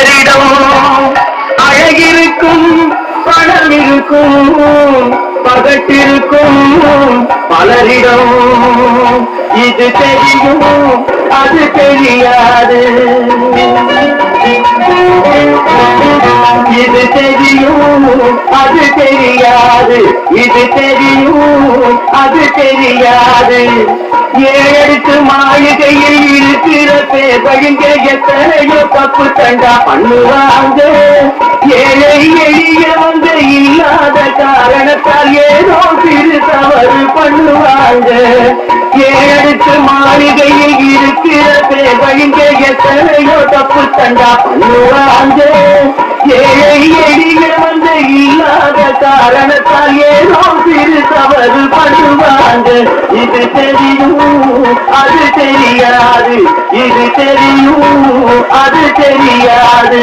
சிலரிடம் அழகிருக்கும், பணம் இருக்கும், பகட்டிருக்கும் பலரிடம். இது தெரியும், அது தெரியாது. இது தெரியும், அது தெரியாது. இது தெரியும், அது தெரியாது. ஏழெடுத்து மாளிகையில் இருக்கிற பேபழிங்க எத்தனையோ தப்பு தண்டா பண்ணுவாங்க. ஏழை எளிய வந்து இல்லாத காரணத்தால் ஏதோ சிறு தவறு பண்ணுவாங்க. ஏழெடுத்து மாளிகையில் இருக்கிற பேபழிங்க எத்தனையோ தப்பு தண்டா பண்ணுவாங்க. ஏழை எளிய வந்து இல்லாத காரணத்தால் ஏதோ சிறு தவறு பண்ணுவாங்க. இது தெரியும், அது தெரியாது. இது தெரியும், அது தெரியாது.